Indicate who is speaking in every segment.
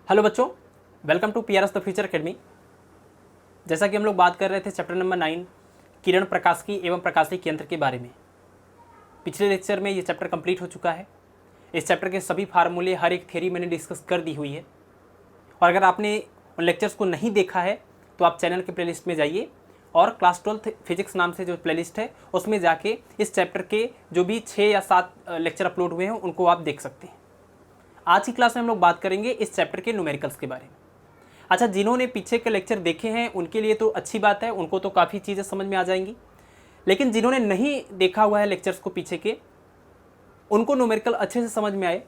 Speaker 1: Hello बच्चों, welcome to PRS the future academy. जैसा कि हम लोग बात कर रहे थे चैप्टर नंबर 9 किरण प्रकाशिकी एवं प्रकाशिक यंत्र के बारे में। पिछले लेक्चर में ये चैप्टर कंप्लीट हो चुका है। इस चैप्टर के सभी फार्मूले, हर एक थ्योरी मैंने डिस्कस कर दी हुई है। और अगर आपने उन लेक्चर्स को नहीं देखा है तो आप चैनल के प्लेलिस्ट में जाइए और क्लास 12 फिजिक्स नाम से जो प्लेलिस्ट है उसमें जाके इस चैप्टर के जो भी 6 या 7 लेक्चर अपलोड हुए हैं उनको आप देख सकते हैं। आज की क्लास में हम लोग बात करेंगे इस चैप्टर के न्यूमेरिकल्स के बारे में। अच्छा, जिन्होंने पीछे के लेक्चर देखे हैं उनके लिए तो अच्छी बात है, उनको तो काफ़ी चीज़ें समझ में आ जाएंगी। लेकिन जिन्होंने नहीं देखा हुआ है लेक्चर्स को पीछे के, उनको न्यूमेरिकल अच्छे से समझ में आए,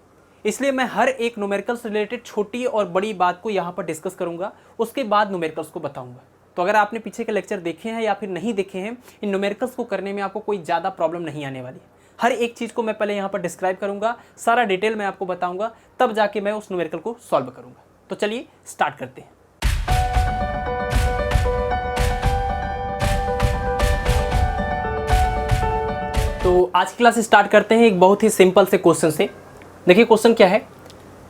Speaker 1: इसलिए मैं हर एक न्यूमेरिकल से रिलेटेड छोटी और बड़ी बात को यहाँ पर डिस्कस करूँगा, उसके बाद न्यूमेरिकल्स को बताऊँगा। तो अगर आपने पीछे के लेक्चर देखे हैं या फिर नहीं देखे हैं, इन न्यूमेरिकल्स को करने में आपको कोई ज़्यादा प्रॉब्लम नहीं आने वाली है। हर एक चीज़ को मैं पहले यहाँ पर डिस्क्राइब करूँगा, सारा डिटेल मैं आपको बताऊँगा, तब जाके मैं उस न्यूमेरिकल को सॉल्व करूँगा। तो चलिए स्टार्ट करते हैं। तो आज की क्लास स्टार्ट करते हैं एक बहुत ही सिंपल से क्वेश्चन से। देखिए क्वेश्चन क्या है।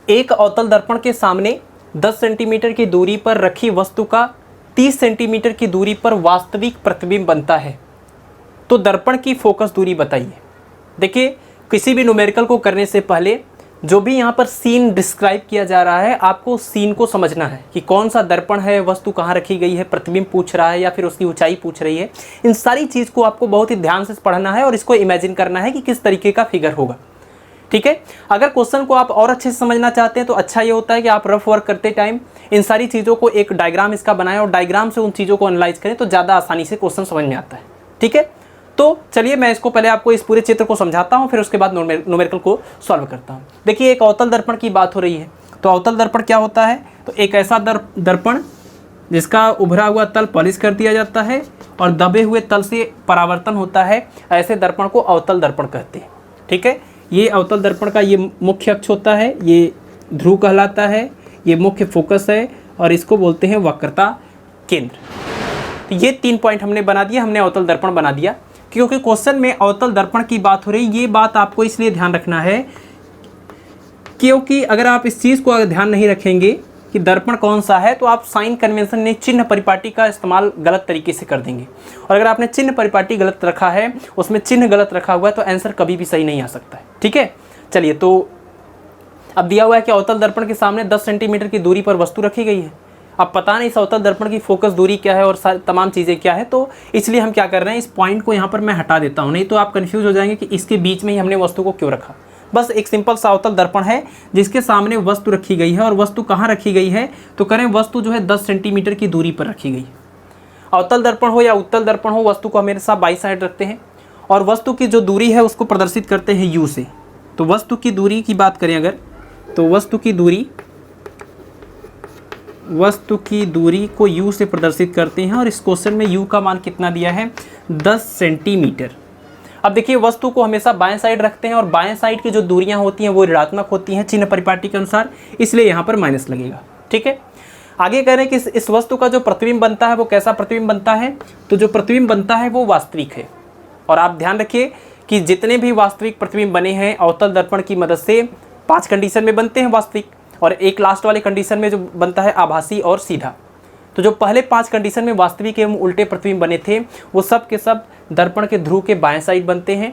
Speaker 1: एक अवतल दर्पण के सामने 10 सेंटीमीटर की दूरी पर रखी वस्तु का 30 सेंटीमीटर की दूरी पर वास्तविक प्रतिबिंब बनता है, तो दर्पण की फोकस दूरी बताइए। देखिए, किसी भी न्यूमेरिकल को करने से पहले जो भी यहाँ पर सीन डिस्क्राइब किया जा रहा है, आपको सीन को समझना है कि कौन सा दर्पण है, वस्तु कहाँ रखी गई है, प्रतिबिंब पूछ रहा है या फिर उसकी ऊंचाई पूछ रही है। इन सारी चीज़ को आपको बहुत ही ध्यान से पढ़ना है और इसको इमेजिन करना है कि किस तरीके का फिगर होगा। ठीक है। अगर क्वेश्चन को आप और अच्छे से समझना चाहते हैं तो अच्छा ये होता है कि आप रफ वर्क करते टाइम इन सारी चीज़ों को एक डायग्राम इसका बनाएं और डायग्राम से उन चीज़ों को एनालाइज करें, तो ज़्यादा आसानी से क्वेश्चन समझ में आता है। ठीक है। तो चलिए मैं इसको पहले आपको इस पूरे चित्र को समझाता हूँ, फिर उसके बाद न्यूमेरिकल को सॉल्व करता हूँ। देखिए, एक अवतल दर्पण की बात हो रही है। तो अवतल दर्पण क्या होता है? तो एक ऐसा दर्पण जिसका उभरा हुआ तल पॉलिश कर दिया जाता है और दबे हुए तल से परावर्तन होता है, ऐसे दर्पण को अवतल दर्पण कहते हैं। ठीक है। ये अवतल दर्पण का ये मुख्य अक्ष होता है, ये ध्रुव कहलाता है, ये मुख्य फोकस है और इसको बोलते हैं वक्रता केंद्र। तो ये 3 पॉइंट हमने बना दिया, हमने अवतल दर्पण बना दिया। क्योंकि क्वेश्चन में अवतल दर्पण की बात हो रही है, ये बात आपको इसलिए ध्यान रखना है क्योंकि अगर आप इस चीज़ को ध्यान नहीं रखेंगे कि दर्पण कौन सा है, तो आप साइन कन्वेंशन ने चिन्ह परिपाटी का इस्तेमाल गलत तरीके से कर देंगे। और अगर आपने चिन्ह परिपाटी गलत रखा है, उसमें चिन्ह गलत रखा हुआ है, तो आंसर कभी भी सही नहीं आ सकता है। ठीक है। चलिए, तो अब दिया हुआ है कि अवतल दर्पण के सामने 10 सेंटीमीटर की दूरी पर वस्तु रखी गई है। अब पता नहीं इस अवतल दर्पण की फोकस दूरी क्या है और तमाम चीज़ें क्या है, तो इसलिए हम क्या कर रहे हैं, इस पॉइंट को यहाँ पर मैं हटा देता हूँ, नहीं तो आप कंफ्यूज हो जाएंगे कि इसके बीच में ही हमने वस्तु को क्यों रखा। बस एक सिंपल सा अवतल दर्पण है जिसके सामने वस्तु रखी गई है, और वस्तु कहाँ रखी गई है, तो करें वस्तु जो है 10 सेंटीमीटर की दूरी पर रखी गई। अवतल दर्पण हो या उत्तल दर्पण हो, वस्तु को हमेशा बाई साइड रखते हैं और वस्तु की जो दूरी है उसको प्रदर्शित करते हैं यू से। तो वस्तु की दूरी की बात करें अगर, तो वस्तु की दूरी को u से प्रदर्शित करते हैं और इस क्वेश्चन में u का मान कितना दिया है, 10 सेंटीमीटर। अब देखिए, वस्तु को हमेशा बाएं साइड रखते हैं और बाएं साइड की जो दूरियां होती हैं वो ऋणात्मक होती हैं चिन्ह परिपाटी के अनुसार, इसलिए यहाँ पर माइनस लगेगा। ठीक है। आगे कह रहे हैं कि इस वस्तु का जो प्रतिबिंब बनता है वो कैसा प्रतिबिंब बनता है, तो जो प्रतिबिंब बनता है वो वास्तविक है। और आप ध्यान रखिए कि जितने भी वास्तविक प्रतिबिंब बने हैं अवतल दर्पण की मदद से 5 कंडीशन में बनते हैं वास्तविक, और एक लास्ट वाले कंडीशन में जो बनता है आभासी और सीधा। तो जो पहले 5 कंडीशन में वास्तविक एवं उल्टे प्रतिबिंब बने थे वो सब के सब दर्पण के ध्रुव के बाएं साइड बनते हैं।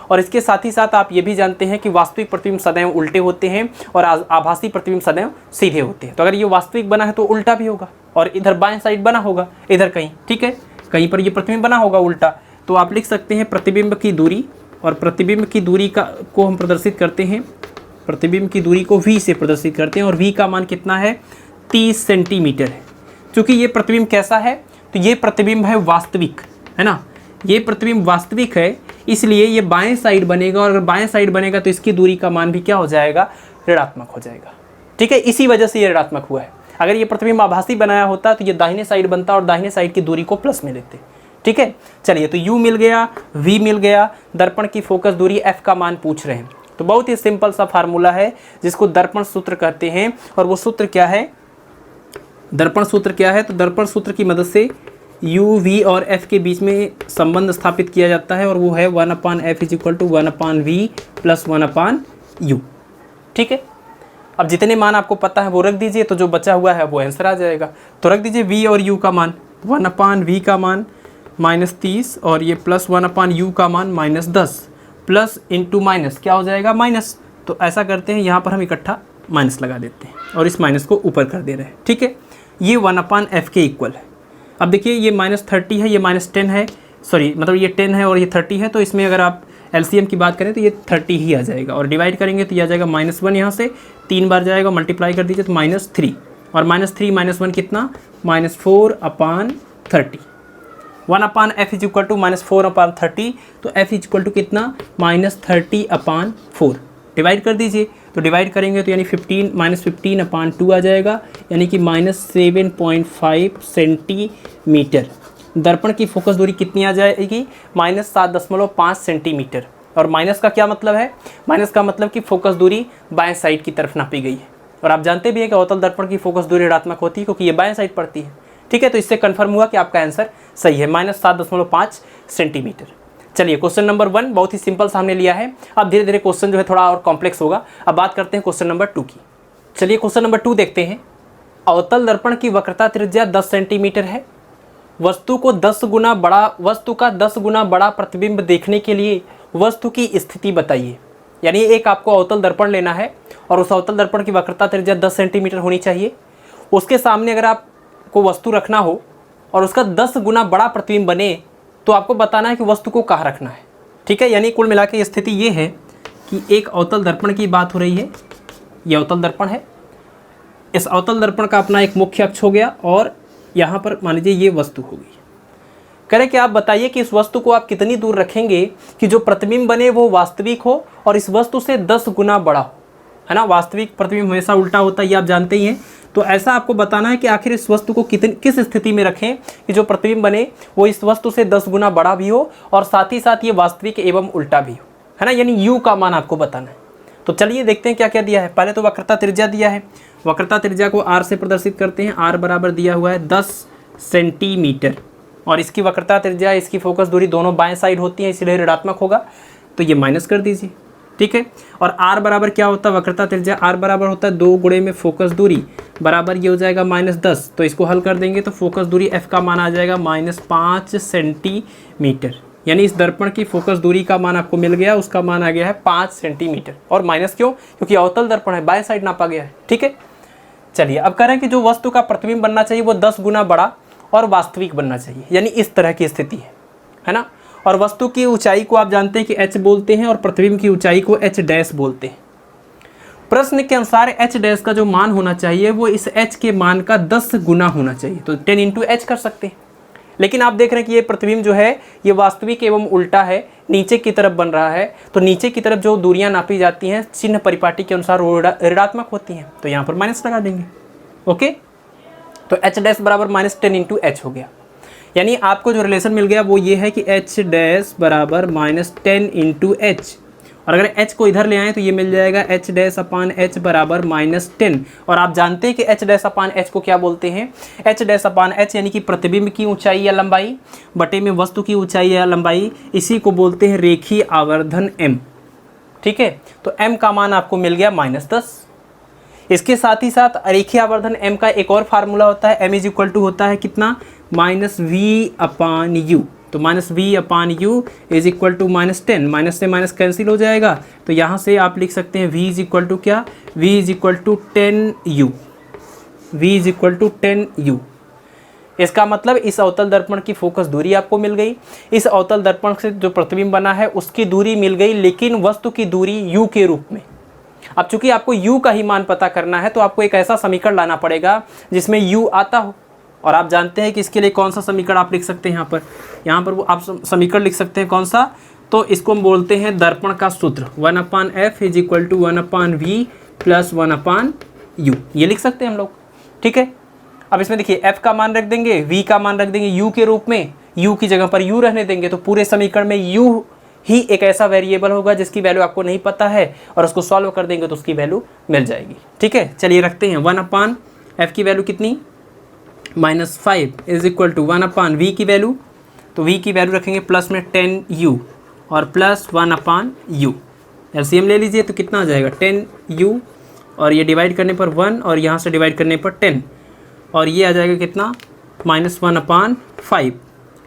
Speaker 1: और इसके साथ ही साथ आप ये भी जानते हैं कि वास्तविक प्रतिबिंब सदैव उल्टे होते हैं और आभासी प्रतिबिंब सदैव सीधे होते हैं। तो अगर ये वास्तविक बना है तो उल्टा भी होगा, और इधर बाएं साइड बना होगा इधर कहीं। ठीक है। कहीं पर ये प्रतिबिंब बना होगा उल्टा, तो आप लिख सकते हैं प्रतिबिंब की दूरी, और प्रतिबिंब की दूरी को हम प्रदर्शित करते हैं, प्रतिबिंब की दूरी को v से प्रदर्शित करते हैं और v का मान कितना है, 30 सेंटीमीटर है। क्योंकि ये प्रतिबिंब कैसा है, तो ये प्रतिबिंब है वास्तविक, है ना, ये प्रतिबिंब वास्तविक है, इसलिए ये बाएं साइड बनेगा, और अगर बाएं साइड बनेगा तो इसकी दूरी का मान भी क्या हो जाएगा, ऋणात्मक हो जाएगा। ठीक है। इसी वजह से ये ऋणात्मक हुआ है। अगर ये प्रतिबिंब आभासी बनाया होता तो ये दाहिने साइड बनता और दाहिने साइड की दूरी को प्लस में लेते। ठीक है। चलिए, तो u मिल गया, v मिल गया, दर्पण की फोकस दूरी f का मान पूछ रहे हैं। तो बहुत ही सिंपल सा फार्मूला है जिसको दर्पण सूत्र कहते हैं, और वो सूत्र क्या है, दर्पण सूत्र क्या है, तो दर्पण सूत्र की मदद से u, v और f के बीच में संबंध स्थापित किया जाता है, और वो है 1/f = 1/v + 1/u। ठीक है। अब जितने मान आपको पता है वो रख दीजिए, तो जो बचा हुआ है वो आंसर आ जाएगा। तो रख दीजिए v और u का मान, 1/v का मान -30 और ये +1/u का मान -10, प्लस इंटू माइनस क्या हो जाएगा माइनस। तो ऐसा करते हैं, यहाँ पर हम इकट्ठा माइनस लगा देते हैं और इस माइनस को ऊपर कर दे रहे हैं, ठीक है। ये 1/f के इक्वल है। अब देखिए ये -30 है, ये -10 है, सॉरी मतलब ये 10 है और ये 30 है, तो इसमें अगर आप एलसीएम की बात करें तो ये 30 ही आ जाएगा, और डिवाइड करेंगे तो ये आ जाएगा -1, यहाँ से 3 बार जाएगा, मल्टीप्लाई कर दीजिए तो -3, और -3 -1 कितना -4/30। 1/f इज इक्वल टू -4/30, तो f इज इक्वल टू कितना -30/4। डिवाइड कर दीजिए, तो डिवाइड करेंगे तो यानी 15 आ जाएगा, यानी कि -7.5 सेंटीमीटर। दर्पण की फोकस दूरी कितनी आ जाएगी -7.5 सेंटीमीटर। और माइनस का क्या मतलब है, माइनस का मतलब कि फोकस दूरी बाएं साइड की तरफ नापी गई है, और आप जानते भी हैं कि अवतल दर्पण की फोकस दूरी ऋणात्मक होती है क्योंकि ये बाएं साइड पड़ती है, ठीक है। तो इससे कंफर्म हुआ कि आपका आंसर सही है, -7.5 सेंटीमीटर। चलिए क्वेश्चन नंबर 1 बहुत ही सिंपल सामने लिया है। अब धीरे धीरे क्वेश्चन जो है थोड़ा और कॉम्प्लेक्स होगा। अब बात करते हैं क्वेश्चन नंबर 2 की। चलिए क्वेश्चन नंबर 2 देखते हैं। अवतल दर्पण की वक्रता त्रिज्या 10 सेंटीमीटर है। वस्तु का 10 गुना बड़ा प्रतिबिंब देखने के लिए वस्तु की स्थिति बताइए। यानी एक आपको अवतल दर्पण लेना है और उस अवतल दर्पण की वक्रता त्रिज्या 10 सेंटीमीटर होनी चाहिए। उसके सामने अगर आपको वस्तु रखना हो और उसका 10 गुना बड़ा प्रतिबिंब बने तो आपको बताना है कि वस्तु को कहाँ रखना है, ठीक है। यानी कुल मिला के स्थिति ये है कि एक अवतल दर्पण की बात हो रही है, ये अवतल दर्पण है। इस अवतल दर्पण का अपना एक मुख्य अक्ष हो गया और यहाँ पर मान लीजिए ये वस्तु होगी। कह रहे कि आप बताइए कि इस वस्तु को आप कितनी दूर रखेंगे कि जो प्रतिबिंब बने वो वास्तविक हो और इस वस्तु से 10 गुना बड़ा हो, है ना। वास्तविक प्रतिबिंब हमेशा उल्टा होता है, ये आप जानते ही हैं। तो ऐसा आपको बताना है कि आखिर इस वस्तु को किस स्थिति में रखें कि जो प्रतिबिंब बने वो इस वस्तु से 10 गुना बड़ा भी हो और साथ ही साथ ये वास्तविक एवं उल्टा भी हो, है ना। यानी u का मान आपको बताना है। तो चलिए देखते हैं क्या क्या दिया है। पहले तो वक्रता त्रिज्या दिया है, वक्रता त्रिज्या को r से प्रदर्शित करते हैं। r बराबर दिया हुआ है 10 सेंटीमीटर और इसकी वक्रता त्रिज्या, इसकी फोकस दूरी दोनों बाएं साइड होती है, इसलिए ऋणात्मक होगा, तो ये माइनस कर दीजिए, ठीक है। और r बराबर क्या होता है, वक्रता त्रिज्या r बराबर होता है 2 गुणे में फोकस दूरी बराबर ये हो जाएगा -10। तो इसको हल कर देंगे तो फोकस दूरी f का मान आ जाएगा -5 सेंटीमीटर। यानी इस दर्पण की फोकस दूरी का मान आपको मिल गया, उसका मान आ गया है 5 सेंटीमीटर। और माइनस क्यों, क्योंकि अवतल दर्पण है, बाएं साइड नापा गया है, ठीक है। चलिए अब कह रहे हैं कि जो वस्तु का प्रतिबिंब बनना चाहिए वो 10 गुना बड़ा और वास्तविक बनना चाहिए, यानी इस तरह की स्थिति है ना। और वस्तु की ऊंचाई को आप जानते हैं कि h बोलते हैं और प्रतिबिंब की ऊंचाई को h डैश बोलते हैं। प्रश्न के अनुसार h डैश का जो मान होना चाहिए वो इस h के मान का 10 गुना होना चाहिए, तो 10 इंटू h कर सकते हैं। लेकिन आप देख रहे हैं कि ये प्रतिबिंब जो है ये वास्तविक एवं उल्टा है, नीचे की तरफ बन रहा है, तो नीचे की तरफ जो दूरियां नापी जाती हैं चिन्ह परिपाटी के अनुसार वो ऋणात्मक होती हैं, तो यहाँ पर माइनस लगा देंगे, ओके। तो h डैश बराबर -10 इंटू h हो गया। यानी आपको जो रिलेशन मिल गया वो ये है कि h डैश बराबर -10 इंटू h, और अगर h को इधर ले आएँ तो ये मिल जाएगा h डैश अपान h बराबर -10। और आप जानते हैं कि h डैश अपान h को क्या बोलते हैं, h डैश अपान h यानी कि प्रतिबिंब की ऊंचाई या लंबाई बटे में वस्तु की ऊंचाई या लंबाई, इसी को बोलते हैं रेखीय आवर्धन m, ठीक है। तो m का मान आपको मिल गया -10। इसके साथ ही साथ रेखीय आवर्धन m का एक और फार्मूला होता है, m इज इक्वल टू होता है कितना -v अपान u। तो -v upon u is equal to -10, minus से माइनस कैंसिल हो जाएगा, तो यहाँ से आप लिख सकते हैं v इज इक्वल टू क्या, v is equal to 10u, v is equal to 10u। इसका मतलब इस अवतल दर्पण की फोकस दूरी आपको मिल गई, इस अवतल दर्पण से जो प्रतिबिंब बना है उसकी दूरी मिल गई, लेकिन वस्तु की दूरी u के रूप में। अब चूंकि आपको u का ही मान पता करना है तो आपको एक ऐसा समीकरण लाना पड़ेगा जिसमें u आता हो, और आप जानते हैं कि इसके लिए कौन सा समीकरण आप लिख सकते हैं। यहाँ पर वो आप समीकरण लिख सकते हैं कौन सा, तो इसको हम बोलते हैं दर्पण का सूत्र 1/f is equal to 1/v plus 1/u, ये लिख सकते हैं हम लोग, ठीक है। अब इसमें देखिए f का मान रख देंगे, v का मान रख देंगे u के रूप में, u की जगह पर u रहने देंगे, तो पूरे समीकरण में u ही एक ऐसा वेरिएबल होगा जिसकी वैल्यू आपको नहीं पता है, और उसको सॉल्व कर देंगे तो उसकी वैल्यू मिल जाएगी, ठीक है। चलिए रखते हैं 1/f की वैल्यू कितनी -5 इज इक्वल टू 1/v की वैल्यू, तो v की वैल्यू रखेंगे प्लस में 10u और प्लस 1/u। एलसीएम ले लीजिए तो कितना आ जाएगा 10u और ये डिवाइड करने पर 1 और यहाँ से डिवाइड करने पर 10 और ये आ जाएगा कितना -1/5।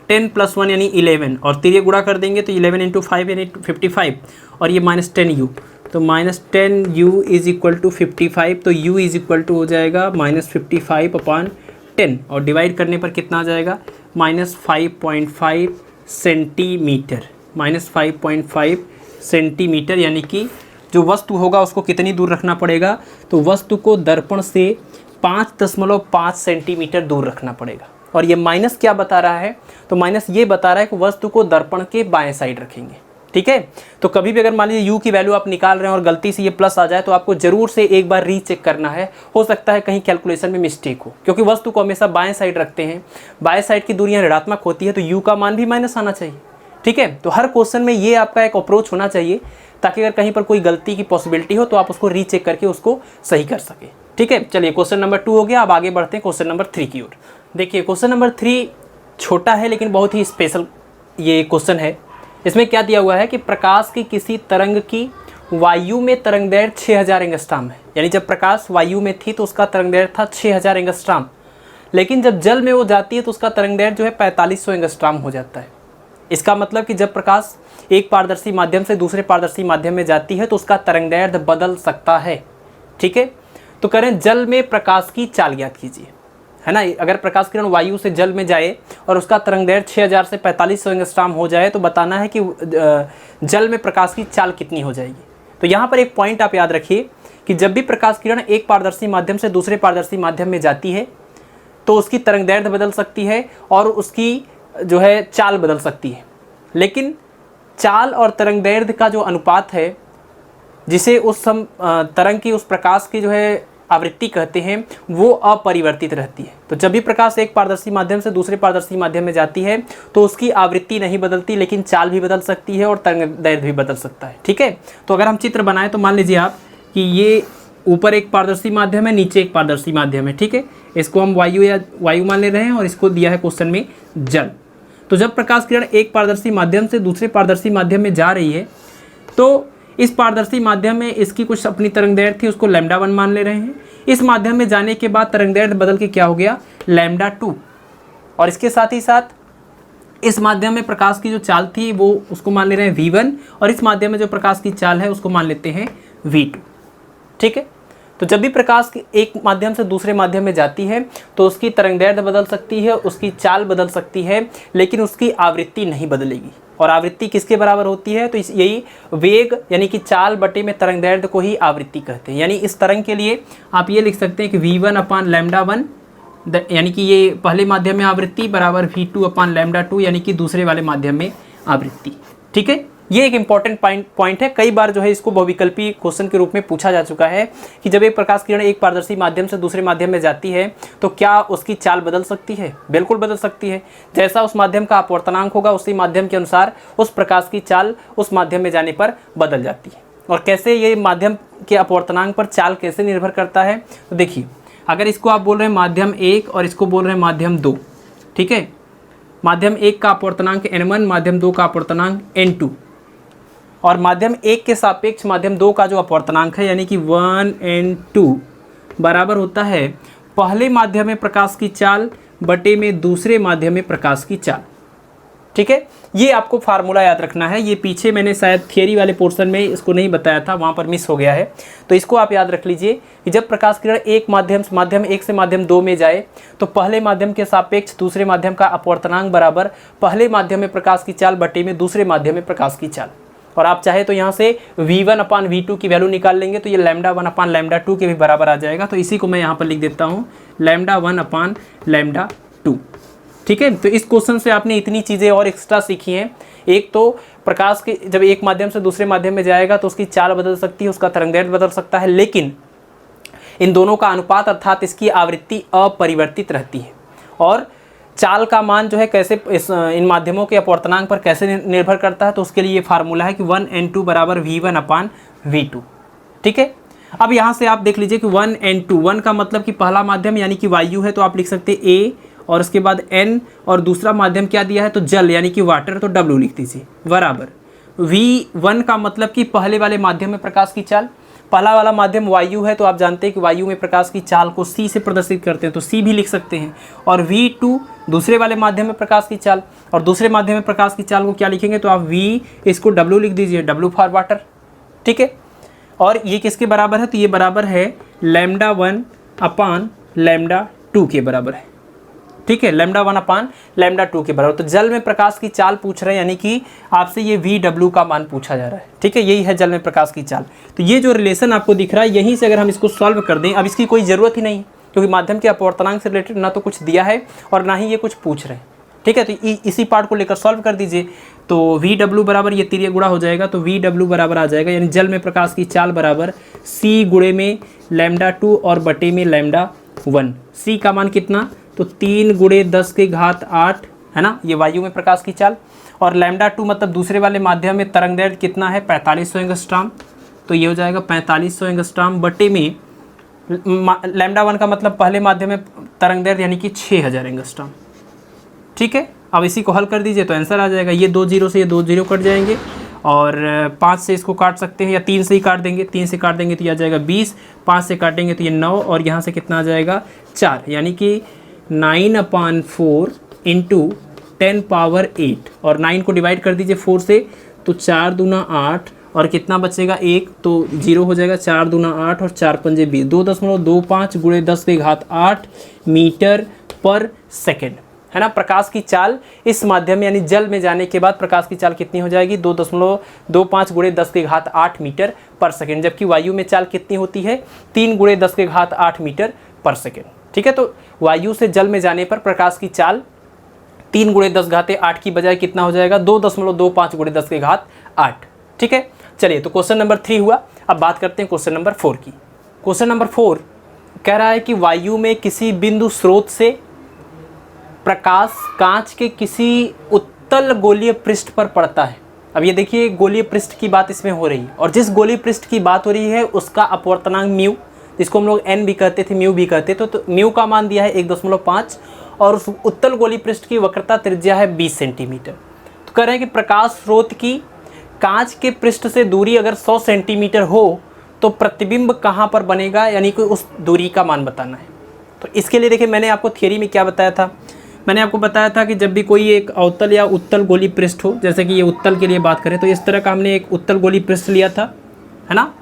Speaker 1: 10 + 1 यानी 11 और तिरिये गुणा कर देंगे तो 11 × 5 यानी 55 और ये -10u तो -10u = 55 तो u = हो जाएगा -55/10 और डिवाइड करने पर कितना आ जाएगा -5.5 सेंटीमीटर। -5.5 सेंटीमीटर यानी कि जो वस्तु होगा उसको कितनी दूर रखना पड़ेगा, तो वस्तु को दर्पण से 5.5 सेंटीमीटर दूर रखना पड़ेगा। और ये माइनस क्या बता रहा है, तो माइनस ये बता रहा है कि वस्तु को दर्पण के बाएं साइड रखेंगे। ठीक है, तो कभी भी अगर मान लीजिए u की वैल्यू आप निकाल रहे हैं और गलती से ये प्लस आ जाए तो आपको जरूर से एक बार रीचेक करना है, हो सकता है कहीं कैलकुलेशन में मिस्टेक हो, क्योंकि वस्तु को हमेशा बाएं साइड रखते हैं, बाएं साइड की दूरियां ऋणात्मक होती है तो u का मान भी माइनस आना चाहिए। ठीक है, तो हर क्वेश्चन में ये आपका एक अप्रोच होना चाहिए ताकि अगर कहीं पर कोई गलती की पॉसिबिलिटी हो तो आप उसको रीचेक करके उसको सही कर सके। ठीक है, चलिए क्वेश्चन नंबर 2 हो गया। अब आगे बढ़ते हैं क्वेश्चन नंबर 3 की ओर। देखिए क्वेश्चन नंबर 3 छोटा है लेकिन बहुत ही स्पेशल ये क्वेश्चन है। इसमें क्या दिया हुआ है कि प्रकाश की किसी तरंग की वायु में तरंगदैर्घ्य 6000 एंगस्ट्रॉम है, यानी जब प्रकाश वायु में थी तो उसका तरंगदैर्घ्य था 6000 एंगस्ट्रॉम, लेकिन जब जल में वो जाती है तो उसका तरंगदैर्घ्य जो है 4500 एंगस्ट्रॉम हो जाता है। इसका मतलब कि जब प्रकाश एक पारदर्शी माध्यम से दूसरे पारदर्शी माध्यम में जाती है तो उसका तरंगदैर्घ्य बदल सकता है। ठीक है, तो करें जल में प्रकाश की चाल ज्ञात कीजिए, है ना। अगर प्रकाश किरण वायु से जल में जाए और उसका तरंगदैर्घ्य 6000 से 4500 एंगस्ट्रॉम हो जाए तो बताना है कि जल में प्रकाश की चाल कितनी हो जाएगी। तो यहाँ पर एक पॉइंट आप याद रखिए कि जब भी प्रकाश किरण एक पारदर्शी माध्यम से दूसरे पारदर्शी माध्यम में जाती है तो उसकी तरंगदैर्घ्य बदल सकती है और उसकी जो है चाल बदल सकती है, लेकिन चाल और तरंगदैर्घ्य का जो अनुपात है जिसे उस तरंग की उस प्रकाश की जो है आवृत्ति कहते हैं वो अपरिवर्तित रहती है। तो जब भी प्रकाश एक पारदर्शी माध्यम से दूसरे पारदर्शी माध्यम में जाती है तो उसकी आवृत्ति नहीं बदलती, लेकिन चाल भी बदल सकती है और तरंगदैर्घ्य भी बदल सकता है। ठीक है, तो अगर हम चित्र बनाएं तो मान लीजिए आप कि ये ऊपर एक पारदर्शी माध्यम है, नीचे एक पारदर्शी माध्यम है। ठीक है, इसको हम वायु मान ले रहे हैं और इसको दिया है क्वेश्चन में जल। तो जब प्रकाश किरण एक पारदर्शी माध्यम से दूसरे पारदर्शी माध्यम में जा रही है तो इस पारदर्शी माध्यम में इसकी कुछ अपनी तरंगदैर्घ्य थी, उसको λ1 मान ले रहे हैं। इस माध्यम में जाने के बाद तरंगदैर्घ्य बदल के क्या हो गया λ2, और इसके साथ ही साथ इस माध्यम में प्रकाश की जो चाल थी वो उसको मान ले रहे हैं v1 और इस माध्यम में जो प्रकाश की चाल है उसको मान लेते हैं v2। ठीक है, तो जब भी प्रकाश एक माध्यम से दूसरे माध्यम में जाती है तो उसकी तरंगदैर्घ्य बदल सकती है, उसकी चाल बदल सकती है, लेकिन उसकी आवृत्ति नहीं बदलेगी। और आवृत्ति किसके बराबर होती है, तो यही वेग यानी कि चाल बटे में तरंगदैर्घ्य को ही आवृत्ति कहते हैं। यानी इस तरंग के लिए आप ये लिख सकते हैं कि v1/λ1 यानी कि ये पहले माध्यम में आवृत्ति बराबर v2/λ2 यानी कि दूसरे वाले माध्यम में आवृत्ति। ठीक है, ये एक इंपॉर्टेंट पॉइंट है। कई बार जो है इसको बहुविकल्पी क्वेश्चन के रूप में पूछा जा चुका है कि जब एक प्रकाश किरण एक पारदर्शी माध्यम से दूसरे माध्यम में जाती है तो क्या उसकी चाल बदल सकती है? बिल्कुल बदल सकती है। जैसा उस माध्यम का अपवर्तनांक होगा उसी माध्यम के अनुसार उस प्रकाश की चाल उस माध्यम में जाने पर बदल जाती है। और कैसे ये माध्यम के अपवर्तनांक पर चाल कैसे निर्भर करता है, तो देखिए अगर इसको आप बोल रहे हैं माध्यम 1 और इसको बोल रहे हैं माध्यम 2। ठीक है, माध्यम 1 का अपवर्तनांक n1, माध्यम 2 का अपवर्तनांक n2 और माध्यम 1 के सापेक्ष माध्यम 2 का जो अपवर्तनांक है यानी कि 1n2 बराबर होता है पहले माध्यम में प्रकाश की चाल बटे में दूसरे माध्यम में प्रकाश की चाल। ठीक है, ये आपको फार्मूला याद रखना है। ये पीछे मैंने शायद थियरी वाले पोर्शन में इसको नहीं बताया था, वहाँ पर मिस हो गया है, तो इसको आप याद रख लीजिए कि जब प्रकाश किरण एक माध्यम 1 से माध्यम 2 में जाए तो पहले माध्यम के सापेक्ष दूसरे माध्यम का अपवर्तनांक बराबर पहले माध्यम में प्रकाश की चाल बटे में दूसरे माध्यम में प्रकाश की चाल। और आप चाहे तो यहाँ से v1/v2 की वैल्यू निकाल लेंगे तो ये λ1/λ2 के भी बराबर आ जाएगा। तो इसी को मैं यहाँ पर लिख देता हूँ λ1/λ2। ठीक है, तो इस क्वेश्चन से आपने इतनी चीज़ें और एक्स्ट्रा सीखी हैं। एक तो प्रकाश के जब एक माध्यम से दूसरे माध्यम में जाएगा तो उसकी चाल बदल सकती है, उसका तरंगदैर्घ्य बदल सकता है, लेकिन इन दोनों का अनुपात अर्थात इसकी आवृत्ति अपरिवर्तित रहती है। और चाल का मान जो है कैसे इन माध्यमों के अपवर्तनांक पर कैसे निर्भर करता है, तो उसके लिए ये फार्मूला है कि 1n2 बराबर v1/v2। ठीक है, अब यहाँ से आप देख लीजिए कि 1n2, 1 का मतलब कि पहला माध्यम यानी कि वायु है तो आप लिख सकते हैं a और उसके बाद n और दूसरा माध्यम क्या दिया है तो जल यानी कि वाटर, तो w लिख दीजिए बराबर v1 का मतलब कि पहले वाले माध्यम में प्रकाश की चाल, पहला वाला माध्यम वायु है, तो आप जानते हैं कि वायु में प्रकाश की चाल को c से प्रदर्शित करते हैं, तो c भी लिख सकते हैं। और v2 दूसरे वाले माध्यम में प्रकाश की चाल, और दूसरे माध्यम में प्रकाश की चाल को क्या लिखेंगे, तो आप v इसको w लिख दीजिए, w फॉर वाटर, ठीक है। और ये किसके बराबर है, तो ये बराबर है λ1 अपान λ2 के बराबर है, ठीक है। λ1 अपान λ2 के बराबर। तो जल में प्रकाश की चाल पूछ रहे हैं, यानी कि आपसे ये VW का मान पूछा जा रहा है, ठीक है। यही है जल में प्रकाश की चाल। तो ये जो रिलेशन आपको दिख रहा है, यहीं से अगर हम इसको सॉल्व कर दें, अब इसकी कोई ज़रूरत ही नहीं, क्योंकि माध्यम के अपवर्तनांक से रिलेटेड ना तो कुछ दिया है और ना ही ये कुछ पूछ रहे हैं, ठीक है। तो इसी पार्ट को लेकर सॉल्व कर दीजिए। तो VW बराबर ये तिरिया गुणा हो जाएगा, तो VW बराबर आ जाएगा, यानी जल में प्रकाश की चाल बराबर C गुणे में λ2 और बटे में λ1। C का मान कितना, तो 3 गुणे 10 के घात 8 है ना, ये वायु में प्रकाश की चाल। और λ2 मतलब दूसरे वाले माध्यम में तरंग दैर्घ्य कितना है, 4500 एंगस्ट्रॉम, तो ये हो जाएगा 4500 एंगस्ट्रॉम बटे में λ1 का मतलब पहले माध्यम में तरंग दैर्घ्य यानी कि 6000 एंगस्ट्रॉम, ठीक है। अब इसी को हल कर दीजिए तो आंसर आ जाएगा। ये 2 0 से ये 2 0 कट जाएंगे, और 5 से इसको काट सकते हैं, या 3 से ही काट देंगे, 3 से काट देंगे तो ये आ जाएगा 20, 5 से काटेंगे तो ये 9, और यहाँ से कितना आ जाएगा 4, यानी कि 9/4 इंटू 10 पावर 8, और 9 को डिवाइड कर दीजिए 4 से, तो 4 दूना 8, और कितना बचेगा 1, तो 0 हो जाएगा, 4 दूना 8 और 4 पंजे 20, 2.25 गुणे 10 के घात 8 मीटर पर सेकेंड, है ना। प्रकाश की चाल इस माध्यम में यानी जल में जाने के बाद प्रकाश की चाल कितनी हो जाएगी, 2.25 गुणे 10 के घात 8 मीटर पर सेकेंड, जबकि वायु में चाल कितनी होती है, 3 गुणे 10 के घात 8 मीटर पर सेकेंड, ठीक है। तो वायु से जल में जाने पर प्रकाश की चाल 3 गुणे 10 घाते 8 की बजाय कितना हो जाएगा, 2.25 गुणे 10 के घात 8, ठीक है। चलिए, तो क्वेश्चन नंबर 3 हुआ। अब बात करते हैं क्वेश्चन नंबर 4 की। क्वेश्चन नंबर 4 कह रहा है कि वायु में किसी बिंदु स्रोत से प्रकाश कांच के किसी उत्तल गोलीय पृष्ठ पर पड़ता है। अब ये देखिए, गोलीय पृष्ठ की बात इसमें हो रही है, और जिस गोलीय पृष्ठ की बात हो रही है उसका अपवर्तनांक म्यू, जिसको हम लोग n भी कहते थे, म्यू भी कहते थे, तो म्यू का मान दिया है 1.5, और उस उत्तल गोलीय पृष्ठ की वक्रता त्रिज्या है 20 सेंटीमीटर। तो कह रहे हैं कि प्रकाश स्रोत की कांच के पृष्ठ से दूरी अगर 100 सेंटीमीटर हो तो प्रतिबिंब कहाँ पर बनेगा, यानी कि उस दूरी का मान बताना है। तो इसके लिए देखिए, मैंने आपको थियरी में क्या बताया था, मैंने आपको बताया था कि जब भी कोई एक अवतल या उत्तल गोलीय पृष्ठ हो, जैसे कि ये उत्तल के लिए बात करें तो इस तरह का हमने एक उत्तल गोलीय पृष्ठ लिया था, है ना।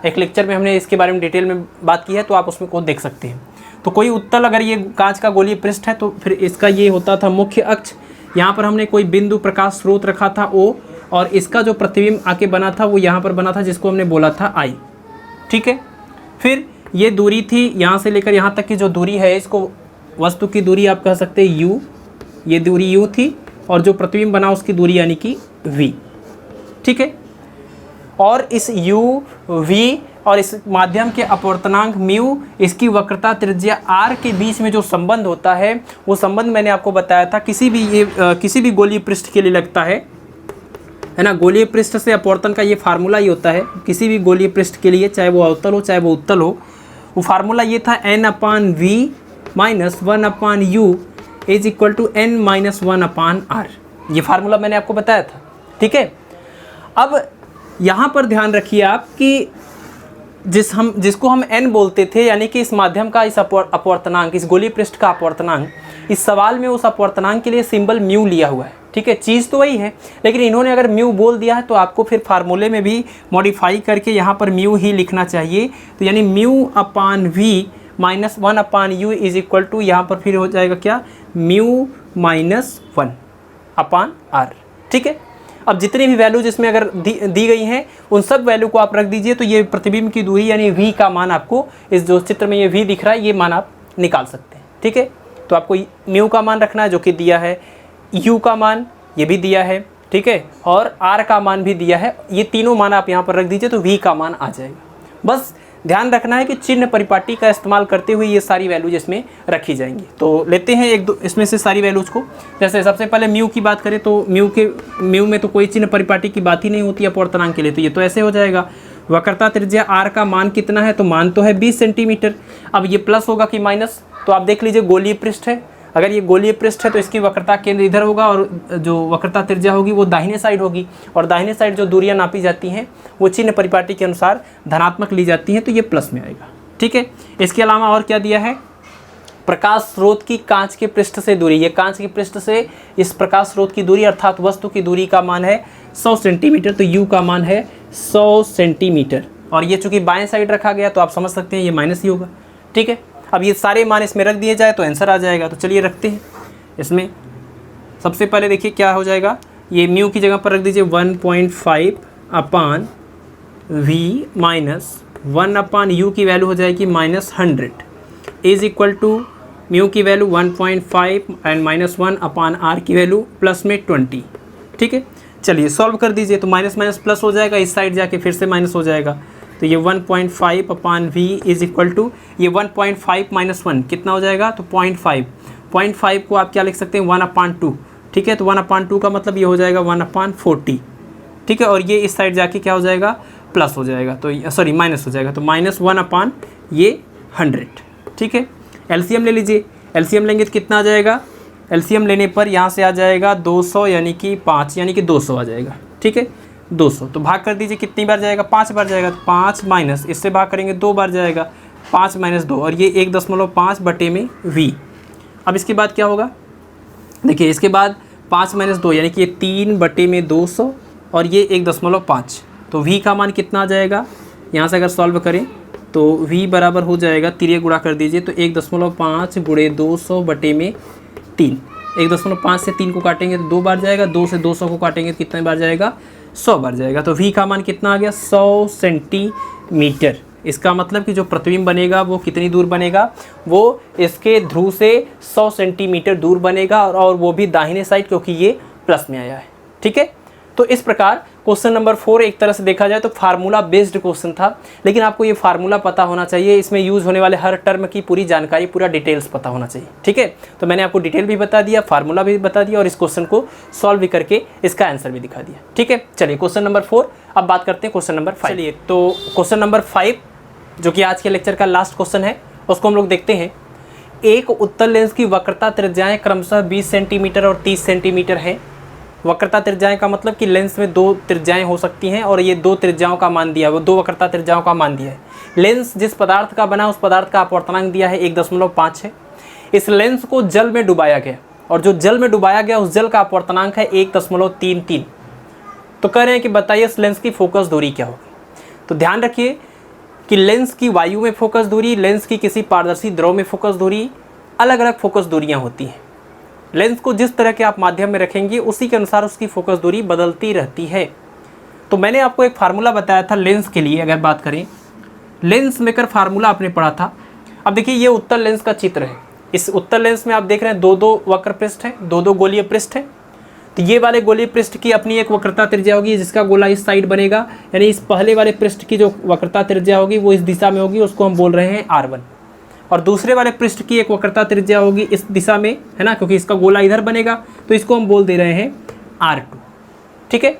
Speaker 1: एक लेक्चर में हमने इसके बारे में डिटेल में बात की है, तो आप उसमें को देख सकते हैं। तो कोई उत्तल अगर ये कांच का गोलीय पृष्ठ है, तो फिर इसका ये होता था मुख्य अक्ष, यहाँ पर हमने कोई बिंदु प्रकाश स्रोत रखा था O, और इसका जो प्रतिबिंब आके बना था वो यहाँ पर बना था, जिसको हमने बोला था I, ठीक है। फिर ये दूरी थी यहाँ से लेकर यहाँ तक की जो दूरी है, इसको वस्तु की दूरी आप कह सकते हैं U, ये दूरी U थी, और जो प्रतिबिंब बना उसकी दूरी यानी कि V, ठीक है। और इस U, V और इस माध्यम के अपवर्तनांक म्यू, इसकी वक्रता त्रिज्या r के बीच में जो संबंध होता है, वो संबंध मैंने आपको बताया था किसी भी गोलीय पृष्ठ के लिए लगता है ना। गोलीय पृष्ठ से अपवर्तन का ये फार्मूला ही होता है किसी भी गोलीय पृष्ठ के लिए, चाहे वो अवतल हो चाहे वो उत्तल हो। वो फार्मूला ये था n/v minus 1/u is equal to n-1/r। ये फार्मूला मैंने आपको बताया था, ठीक है। अब यहाँ पर ध्यान रखिए आप कि जिसको हम n बोलते थे, यानी कि इस माध्यम का इस अपवर्तनांक, इस गोलीय पृष्ठ का अपवर्तनांक, इस सवाल में उस अपवर्तनांक के लिए सिंबल म्यू लिया हुआ है, ठीक है। चीज़ तो वही है, लेकिन इन्होंने अगर म्यू बोल दिया है तो आपको फिर फार्मूले में भी मॉडिफाई करके यहाँ पर म्यू ही लिखना चाहिए। तो यानी μ/v minus 1/u is equal to, यहाँ पर फिर हो जाएगा क्या, μ-1/r, ठीक है। अब जितनी भी वैल्यू जिसमें अगर दी गई हैं उन सब वैल्यू को आप रख दीजिए, तो ये प्रतिबिंब की दूरी यानी v का मान आपको, इस जो चित्र में ये v दिख रहा है, ये मान आप निकाल सकते हैं, ठीक है। तो आपको म्यू का मान रखना है जो कि दिया है, u का मान ये भी दिया है, ठीक है, और r का मान भी दिया है। ये तीनों मान आप यहाँ पर रख दीजिए तो v का मान आ जाएगा। बस ध्यान रखना है कि चिन्ह परिपाटी का इस्तेमाल करते हुए ये सारी वैल्यू जिसमें रखी जाएंगी। तो लेते हैं एक दो इसमें से सारी वैल्यूज़ को। जैसे सबसे पहले म्यू की बात करें तो म्यू में तो कोई चिन्ह परिपाटी की बात ही नहीं होती अपवर्तनांक के लिए, तो ये तो ऐसे हो जाएगा। वक्रता त्रिज्या r का मान कितना है, तो मान तो है 20 सेंटीमीटर। अब ये प्लस होगा कि माइनस, तो आप देख लीजिए गोलीय पृष्ठ है, अगर ये गोलीय पृष्ठ है तो इसकी वक्रता केंद्र इधर होगा और जो वक्रता त्रिज्या होगी वो दाहिने साइड होगी, और दाहिने साइड जो दूरियां नापी जाती हैं वो चिन्ह परिपाटी के अनुसार धनात्मक ली जाती हैं, तो ये प्लस में आएगा। ठीक है, इसके अलावा और क्या दिया है, प्रकाश स्रोत की कांच के पृष्ठ से दूरी, ये कांच के पृष्ठ से इस प्रकाश स्रोत की दूरी अर्थात वस्तु की दूरी का मान है 100 सेंटीमीटर, तो u का मान है 100 सेंटीमीटर, और ये चूंकि बाएं साइड रखा गया तो आप समझ सकते हैं ये माइनस ही होगा। ठीक है, अब ये सारे मान इसमें रख दिए जाए तो आंसर आ जाएगा। तो चलिए रखते हैं इसमें। सबसे पहले देखिए क्या हो जाएगा, ये म्यू की जगह पर रख दीजिए 1.5 अपान वी माइनस 1 अपान यू की वैल्यू हो जाएगी -100 इज इक्वल टू म्यू की वैल्यू 1.5 एंड -1 अपान आर की वैल्यू प्लस में 20। ठीक है, चलिए सॉल्व कर दीजिए। तो माइनस माइनस प्लस हो जाएगा, इस साइड जाके फिर से माइनस हो जाएगा, तो ये 1.5 अपान वी इज इक्वल टू ये 1.5 - 1 कितना हो जाएगा, तो 0.5 को आप क्या लिख सकते हैं 1/2। ठीक है, तो 1/2 का मतलब ये हो जाएगा 1/40। ठीक है, और ये इस साइड जाके क्या हो जाएगा, प्लस हो जाएगा, तो सॉरी माइनस हो जाएगा, तो -1 अपान ये 100। ठीक है, एलसीएम ले लीजिए, एलसीएम लेंगे तो कितना आ जाएगा, एलसीएम लेने पर यहाँ से आ जाएगा 200 यानी कि 5 यानी कि 200 आ जाएगा। ठीक है, 200 तो भाग कर दीजिए, कितनी बार जाएगा, 5 बार जाएगा, तो 5 माइनस इससे भाग करेंगे 2 बार जाएगा, 5 - 2 और ये 1.5 बटे में v। अब इसके बाद क्या होगा, देखिए इसके बाद 5 - 2 यानी कि ये 3 बटे में 200 और ये 1.5, तो v का मान कितना आ जाएगा, यहाँ से अगर सॉल्व करें तो v बराबर हो जाएगा, तिरिया गुणा कर दीजिए, तो 1.5 गुणे 200 बटे में 3, 1.5 से 3 को काटेंगे तो 2 बार जाएगा, 2 से 200 को काटेंगे तो कितने बार जाएगा, 100 बार जाएगा। तो v का मान कितना आ गया, 100 सेंटीमीटर। इसका मतलब कि जो प्रतिबिंब बनेगा वो कितनी दूर बनेगा, वो इसके ध्रुव से 100 सेंटीमीटर दूर बनेगा, और वो भी दाहिने साइड, क्योंकि ये प्लस में आया है। ठीक है, तो इस प्रकार क्वेश्चन नंबर 4 एक तरह से देखा जाए तो फार्मूला बेस्ड क्वेश्चन था, लेकिन आपको ये फार्मूला पता होना चाहिए, इसमें यूज़ होने वाले हर टर्म की पूरी जानकारी, पूरा डिटेल्स पता होना चाहिए। ठीक है, तो मैंने आपको डिटेल भी बता दिया, फार्मूला भी बता दिया, और इस क्वेश्चन को सॉल्व भी करके इसका आंसर भी दिखा दिया। ठीक है, चलिए क्वेश्चन नंबर 4 अब बात करते हैं क्वेश्चन नंबर 5। चलिए तो क्वेश्चन नंबर 5 जो कि आज के लेक्चर का लास्ट क्वेश्चन है उसको हम लोग देखते हैं। एक उत्तल लेंस की वक्रता त्रिज्याएं क्रमशः 20 सेंटीमीटर और 30 सेंटीमीटर हैं। वक्रता त्रिज्याएं का मतलब कि लेंस में 2 त्रिज्याएं हो सकती हैं, और ये 2 त्रिज्याओं का मान दिया है, वो 2 वक्रता त्रिज्याओं का मान दिया है। लेंस जिस पदार्थ का बना उस पदार्थ का अपवर्तनांक दिया है 1.5 है। इस लेंस को जल में डुबाया गया, और जो जल में डुबाया गया उस जल का अपवर्तनांक है 1.33। तो कह रहे हैं कि बताइए इस लेंस की फोकस दूरी क्या होगी। तो ध्यान रखिए कि लेंस की वायु में फोकस दूरी, लेंस की किसी पारदर्शी द्रव में फोकस दूरी, अलग अलग फोकस दूरियां होती हैं। लेंस को जिस तरह के आप माध्यम में रखेंगे उसी के अनुसार उसकी फोकस दूरी बदलती रहती है। तो मैंने आपको एक फार्मूला बताया था लेंस के लिए, अगर बात करें लेंस मेकर फार्मूला आपने पढ़ा था। अब देखिए ये उत्तल लेंस का चित्र है। इस उत्तल लेंस में आप देख रहे हैं 2-2 वक्र पृष्ठ हैं, 2-2 गोलीय पृष्ठ हैं। तो ये वाले गोलीय पृष्ठ की अपनी एक वक्रता त्रिज्या होगी, जिसका गोला इस साइड बनेगा, यानी इस पहले वाले पृष्ठ की जो वक्रता त्रिज्या होगी वो इस दिशा में होगी, उसको हम बोल रहे हैं R1। और दूसरे वाले पृष्ठ की एक वक्रता त्रिज्या होगी इस दिशा में, है ना, क्योंकि इसका गोला इधर बनेगा, तो इसको हम बोल दे रहे हैं R2। ठीक है,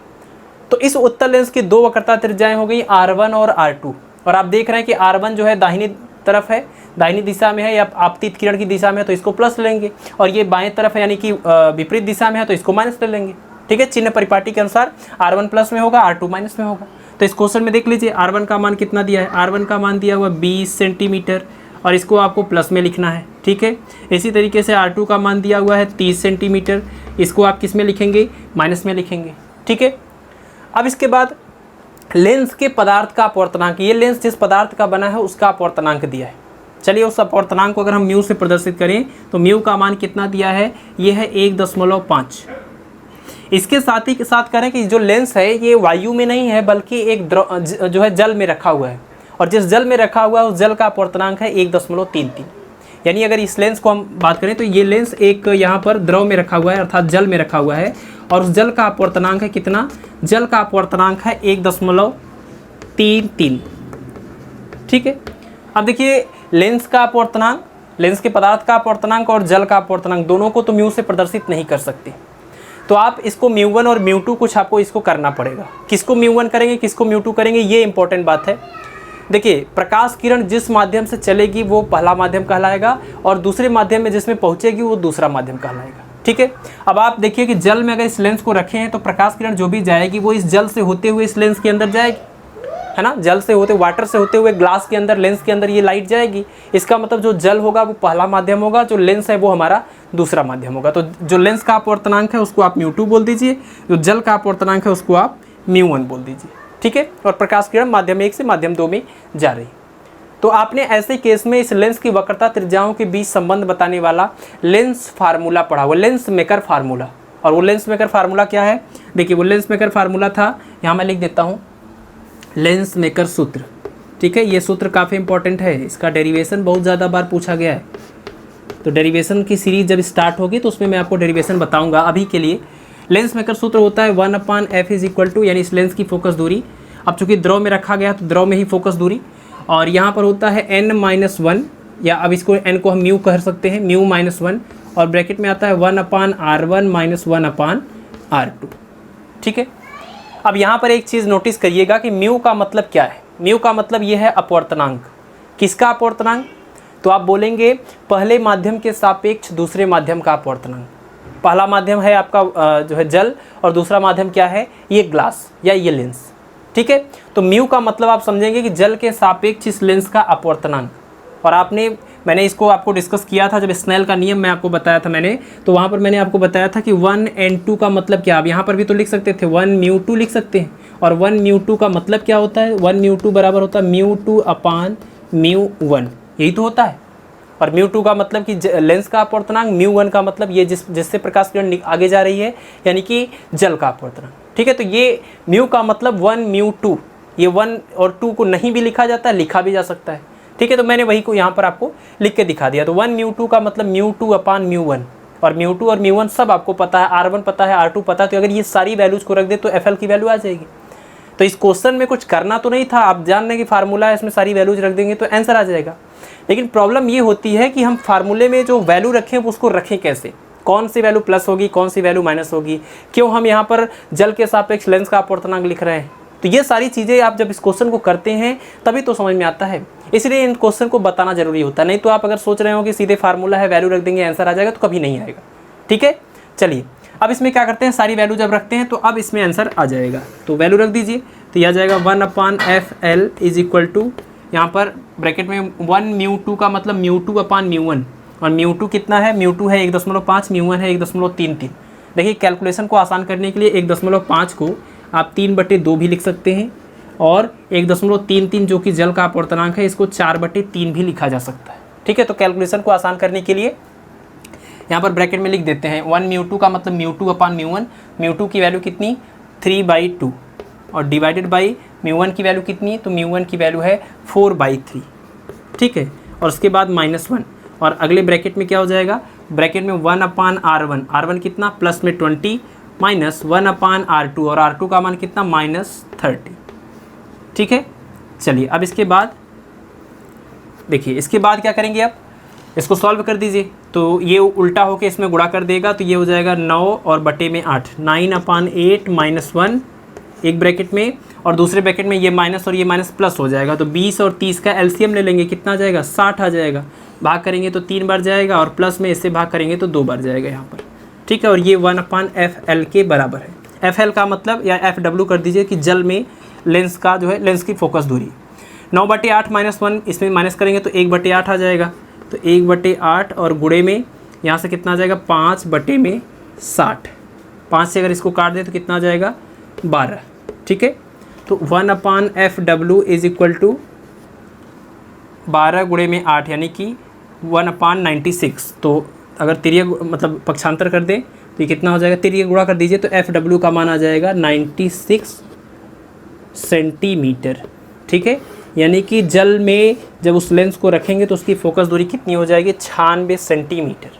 Speaker 1: तो इस उत्तल लेंस की 2 वक्रता त्रिज्याएं हो गई R1 और R2। और आप देख रहे हैं कि R1 जो है दाहिनी तरफ है, दाहिनी दिशा में है या आपतित किरण की दिशा में है, तो इसको प्लस लेंगे, और ये बाएं तरफ है यानी कि विपरीत दिशा में है, तो इसको माइनस ले लेंगे। ठीक है, चिन्ह परिपाटी के अनुसार R1 प्लस में होगा, R2 माइनस में होगा। तो इस क्वेश्चन में देख लीजिए R1 का मान कितना दिया है, R1 का मान दिया हुआ 20 सेंटीमीटर, और इसको आपको प्लस में लिखना है। ठीक है, इसी तरीके से R2 का मान दिया हुआ है 30 सेंटीमीटर, इसको आप किस में लिखेंगे, माइनस में लिखेंगे। ठीक है, अब इसके बाद लेंस के पदार्थ का अपवर्तनांक, ये लेंस जिस पदार्थ का बना है उसका अपवर्तनांक दिया है। चलिए उस अपवर्तनांक को अगर हम म्यू से प्रदर्शित करें तो म्यू का मान कितना दिया है, ये है 1.5। इसके साथ ही के साथ करें कि जो लेंस है ये वायु में नहीं है, बल्कि एक जो है जल में रखा हुआ है, और जिस जल में रखा हुआ है उस जल का अपवर्तनांक है 1.33। यानी अगर इस लेंस को हम बात करें तो ये लेंस एक यहाँ पर द्रव में रखा हुआ है, अर्थात जल में रखा हुआ है, और उस जल का अपवर्तनांक है कितना, जल का अपवर्तनांक है 1.33। ठीक है, अब देखिए लेंस का अपवर्तनांक, लेंस के पदार्थ का अपवर्तनांक और जल का अपवर्तनांक दोनों को तो म्यू से प्रदर्शित नहीं कर सकते, तो आप इसको μ1 और μ2 कुछ आपको इसको करना पड़ेगा। किसको μ1 करेंगे, किसको μ2 करेंगे, ये इंपॉर्टेंट बात है। देखिए प्रकाश किरण जिस माध्यम से चलेगी वो पहला माध्यम कहलाएगा और दूसरे माध्यम में जिसमें पहुंचेगी वो दूसरा माध्यम कहलाएगा। ठीक है, अब आप देखिए कि जल में अगर इस लेंस को रखे हैं तो प्रकाश किरण जो भी जाएगी वो इस जल से होते हुए इस लेंस के अंदर जाएगी, है ना, जल से होते, वाटर से होते हुए ग्लास के अंदर, लेंस के अंदर ये लाइट जाएगी। इसका मतलब जो जल होगा वो पहला माध्यम होगा, जो लेंस है वो हमारा दूसरा माध्यम होगा। तो जो लेंस का अपवर्तनांक है उसको आप μ2 बोल दीजिए, जो जल का अपवर्तनांक है उसको आप μ1 बोल दीजिए। ठीक है, और प्रकाश किरण माध्यम 1 से माध्यम 2 में जा रही। तो आपने ऐसे केस में इस लेंस की वक्रता त्रिज्याओं के बीच संबंध बताने वाला लेंस फार्मूला पढ़ा, वो लेंस मेकर फार्मूला। और वो लेंस मेकर फार्मूला क्या है, देखिए वो लेंस मेकर फार्मूला था, यहाँ मैं लिख देता हूँ, लेंस मेकर सूत्र। ठीक है, ये सूत्र काफ़ी इंपॉर्टेंट है, इसका डेरिवेशन बहुत ज़्यादा बार पूछा गया है। तो डेरिवेशन की सीरीज जब स्टार्ट होगी तो उसमें मैं आपको डेरिवेशन बताऊंगा। अभी के लिए लेंस मेकर सूत्र होता है 1/f इज इक्वल टू, यानी इस लेंस की फोकस दूरी, अब चूंकि द्रव में रखा गया तो द्रव में ही फोकस दूरी, और यहाँ पर होता है n-1, या अब इसको n को हम म्यू कह सकते हैं, μ-1, और ब्रैकेट में आता है 1/r1 - 1/r2। ठीक है, अब यहाँ पर एक चीज़ नोटिस करिएगा कि म्यू का मतलब क्या है। म्यू का मतलब ये है अपवर्तनांक। किसका अपवर्तनांक, तो आप बोलेंगे पहले माध्यम के सापेक्ष दूसरे माध्यम का अपवर्तनांक। पहला माध्यम है आपका जो है जल, और दूसरा माध्यम क्या है, ये ग्लास या ये लेंस। ठीक है, तो म्यू का मतलब आप समझेंगे कि जल के सापेक्ष इस लेंस का अपवर्तनांक। और मैंने इसको आपको डिस्कस किया था जब स्नेल का नियम मैं आपको बताया था मैंने, तो वहाँ पर मैंने आपको बताया था कि 1n2 का मतलब क्या। आप यहाँ पर भी तो लिख सकते थे 1μ2 लिख सकते हैं, और 1μ2 का मतलब क्या होता है, 1μ2 बराबर होता है μ2/μ1, यही तो होता है। और μ2 का मतलब कि लेंस का अपवर्तनांक, μ1 का मतलब ये जिससे प्रकाश किरण आगे जा रही है, यानी कि जल का अपवर्तनांक। ठीक है, तो ये म्यू का मतलब 1μ2, ये 1 और 2 को नहीं भी लिखा जाता है, लिखा भी जा सकता है। ठीक है, तो मैंने वही को यहाँ पर आपको लिख के दिखा दिया। तो 1μ2 का मतलब μ2/μ1, और μ2 और μ1 सब आपको पता है, r1 पता है, r2 पता है। तो अगर ये सारी वैल्यूज़ को रख दे तो FL की वैल्यू आ जाएगी। तो इस क्वेश्चन में कुछ करना तो नहीं था, आप जान लें कि फार्मूला है, इसमें सारी वैल्यूज रख देंगे तो आंसर आ जाएगा। लेकिन प्रॉब्लम ये होती है कि हम फार्मूले में जो वैल्यू रखें उसको रखें कैसे, कौन सी वैल्यू प्लस होगी, कौन सी वैल्यू माइनस होगी, क्यों हम यहाँ पर जल के सापेक्ष लेंस का अपवर्तनांक लिख रहे हैं। तो ये सारी चीज़ें आप जब इस क्वेश्चन को करते हैं तभी तो समझ में आता है, इसलिए इन क्वेश्चन को बताना जरूरी होता है। नहीं तो आप अगर सोच रहे हो कि सीधे फार्मूला है, वैल्यू रख देंगे आंसर आ जाएगा, तो कभी नहीं आएगा। ठीक है, चलिए अब इसमें क्या करते हैं, सारी वैल्यू जब रखते हैं तो अब इसमें आंसर आ जाएगा। तो वैल्यू रख दीजिए, तो यह आ जाएगा 1/FL इज इक्वल टू, यहाँ पर ब्रैकेट में 1μ2 का मतलब μ2/μ1, और μ2 कितना है, μ2 है 1.5, μ1 है 1.33। देखिए कैलकुलेशन को आसान करने के लिए 1.5 को आप 3/2 भी लिख सकते हैं, और 1.33 जो कि जल का अपवर्तनांक है, इसको 4/3 भी लिखा जा सकता है। ठीक है, तो कैलकुलेशन को आसान करने के लिए यहाँ पर ब्रैकेट में लिख देते हैं 1μ2 का मतलब μ2/μ1, μ2 की वैल्यू कितनी 3/2, और डिवाइडेड बाई μ1 की वैल्यू कितनी है, तो μ1 की वैल्यू है 4/3। ठीक है, और उसके बाद -1, और अगले ब्रैकेट में क्या हो जाएगा, ब्रैकेट में 1/r1, r1 कितना प्लस में 20 माइनस 1/r2, और r2 का मान कितना -30। ठीक है, चलिए अब इसके बाद देखिए, इसके बाद क्या करेंगे, अब इसको सॉल्व कर दीजिए। तो ये उल्टा होके इसमें गुणा कर देगा, तो ये हो जाएगा 9 और बटे में 8, 9/8 -1 एक ब्रैकेट में, और दूसरे ब्रैकेट में ये माइनस और ये माइनस प्लस हो जाएगा। तो 20 और 30 का एलसीएम ले लेंगे, कितना आ जाएगा 60 आ जाएगा। भाग करेंगे तो 3 बार जाएगा, और प्लस में इससे भाग करेंगे तो 2 बार जाएगा यहाँ पर। ठीक है, और ये 1/FL के बराबर है। FL का मतलब, या FW कर दीजिए कि जल में लेंस का जो है, लेंस की फोकस दूरी। 9/8 -1 इसमें माइनस करेंगे तो 1/8 आ जाएगा, तो 1/8 और गुणे में यहाँ से कितना आ जाएगा 5/60। 5 से अगर इसको काट दें तो कितना आ जाएगा 12। ठीक है, तो 1/FW इज इक्वल टू 12 गुणे में 8 यानी कि 1/96। तो अगर तिर्यक मतलब पक्षांतर कर दें तो ये कितना हो जाएगा, तिर्यक गुणा कर दीजिए तो FW का मान आ जाएगा 96 सेंटीमीटर। ठीक है, यानी कि जल में जब उस लेंस को रखेंगे तो उसकी फोकस दूरी कितनी हो जाएगी 96 सेंटीमीटर।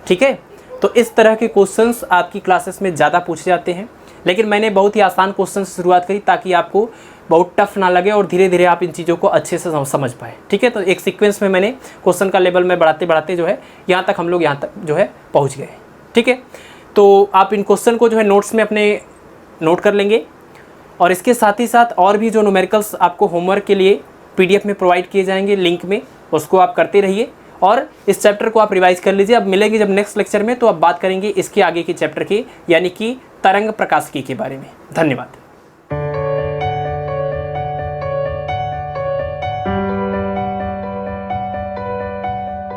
Speaker 1: ठीक है, तो इस तरह के क्वेश्चंस आपकी क्लासेस में ज़्यादा पूछे जाते हैं, लेकिन मैंने बहुत ही आसान क्वेश्चन से शुरुआत करी ताकि आपको बहुत टफ ना लगे और धीरे धीरे आप इन चीज़ों को अच्छे से समझ पाए। ठीक है, तो एक सीक्वेंस में मैंने क्वेश्चन का लेवल में बढ़ाते बढ़ाते जो है यहाँ तक हम लोग यहाँ तक जो है पहुँच गए। ठीक है, तो आप इन क्वेश्चन को जो है नोट्स में अपने नोट कर लेंगे, और इसके साथ ही साथ और भी जो न्यूमेरिकल्स आपको होमवर्क के लिए PDF में प्रोवाइड किए जाएंगे लिंक में, उसको आप करते रहिए और इस चैप्टर को आप रिवाइज कर लीजिए। अब मिलेंगे जब नेक्स्ट लेक्चर में तो अब बात करेंगे इसके आगे के चैप्टर के, यानी कि तरंग प्रकाशिकी के बारे में। धन्यवाद।